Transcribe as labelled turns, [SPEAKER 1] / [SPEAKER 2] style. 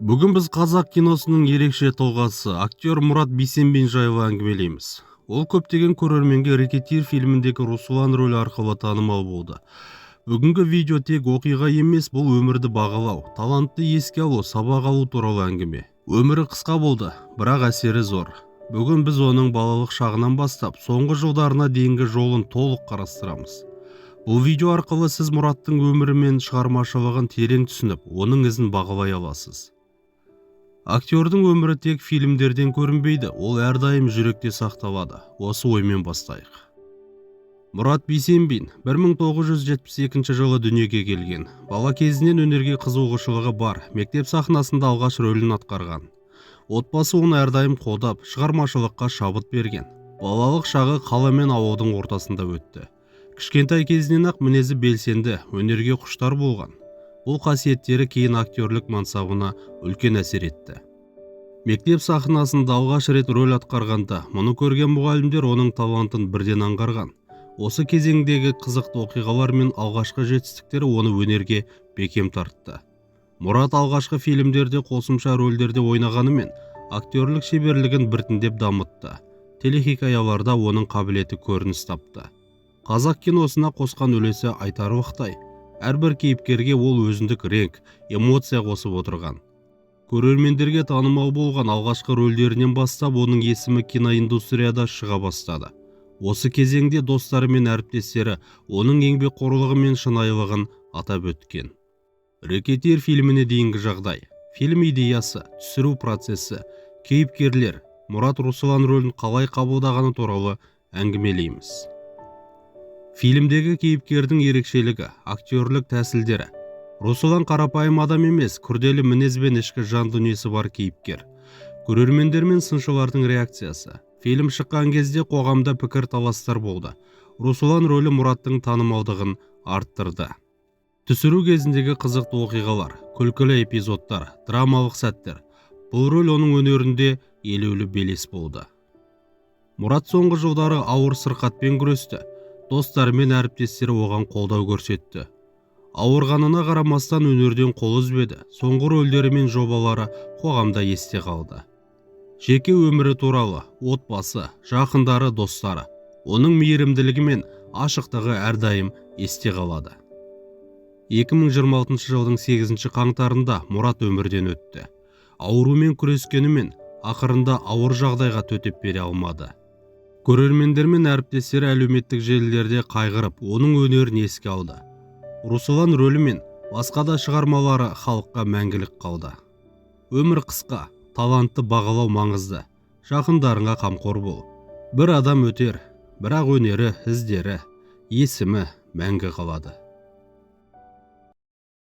[SPEAKER 1] Бүгін біз қазақ киносының ерекше тұлғасы актер Мұрат Бейсенбин жайлы әңгімелейміз. Ол көптеген көрерменге «Рекетир» фильміндегі Руслан рөлі арқылы танымал болды. Бүгінгі видео тек оқиға емес, бұл өмірді бағалау, талантты еске алу, сабақ алу туралы әңгіме. Өмірі қысқа болды, бірақ әсері зор. Бүгін біз оның балалық шағынан бастап, соңғы жылдарына дейінгі жолын толық қарастырамыз. Бұл видео арқылы сіз Мұраттың өмірі мен шығармашылығын терең түсініп, оның ізін бағалай аласыз. Актердің өмірі тек фильмдерден көрінбейді, ол әрдайым жүректе сақталады. Осы оймен бастайық. Мұрат Бейсенбин 1972 жылы дүниеге келген. Бала кезінен өнерге қызығушылығы бар, мектеп сахнасында алғаш рөлін атқарған. Отбасы оны әрдайым қолдап, шығармашылыққа шабыт берген. Балалық шағы қала мен ауылдың ортасында өтті. Кішкентай кезінен ақ мінезі белсенді, өнерге құштар болған. Бұл қасиеттері кейін актерлік мансабына үлкен әсер етті. Мектеп сахнасында алғаш рет рөл атқарғанда, мұны көрген мұғалімдер оның талантын бірден аңғарған. Осы кезеңдегі қызықты оқиғалар мен алғашқы жетістіктері оны өнерге бекем тартты. Мұрат алғашқы фильмдерде қосымша рөлдерде ойнағанымен, актерлік шеберлігін біртіндеп дамытты. Телехикаяларда оның қабілеті көрініс тапты. Қазақ киносына қосқан үлесі айтарлықтай. Әрбір кейіпкерге ол өзіндік реңк, эмоция қосып отырған. Көрермендерге танымал болған алғашқы рөлдерінен бастап оның есімі киноиндустрияда шыға бастады. Осы кезеңде достары мен әріптестері оның еңбекқорлығы мен шынайылығын атап өткен. «Рекетир» фильміне дейінгі жағдай, фильм идеясы, түсіру процесі, кейіпкерлер, Мұрат Руслан рөлін қалай қабылдағаны туралы әңгімелейміз. Фильмдегі кейіпкердің ерекшелігі, актерлік тәсілдері. Руслан қарапайым адам емес, күрделі мінез бен ішкі жан дүниесі бар кейіпкер. Көрермендер мен сыншылардың реакциясы. Фильм шыққан кезде қоғамда пікір таластар болды. Руслан рөлі Мұраттың танымалдығын арттырды. Түсіру кезіндегі қызықты оқиғалар, күлкілі эпизодтар, драмалық сәттер. Бұл рөл оның өнерінде елеулі белес болды. Мұрат соңғы жылдары ауыр сырқатпен күресті. Достары мен әріптестері оған қолдау көрсетті. Ауырғанына қарамастан өнерден қол үзбеді. Соңғы рөлдері мен жобалары қоғамда есте қалды. Жеке өмірі туралы, отбасы, жақындары, достары. Оның мейірімділігі мен ашықтығы әрдайым есте қалады. 2026 жылдың 8 қаңтарында Мұрат өмірден өтті. Аурумен күрескенімен ақырында ауыр жағдайға төтеп бере алмады. Көрермендер мен әріптестері әлеуметтік желілерде қайғырып, оның өнерін еске алды. Руслан рөлі мен басқа да шығармалары халыққа мәңгілік қалды. Өмір қысқа, талантты бағалау маңызды. Жақындарыңа қамқор бол. Бір адам өтер, бірақ өнері, іздері, есімі мәңгі қалады.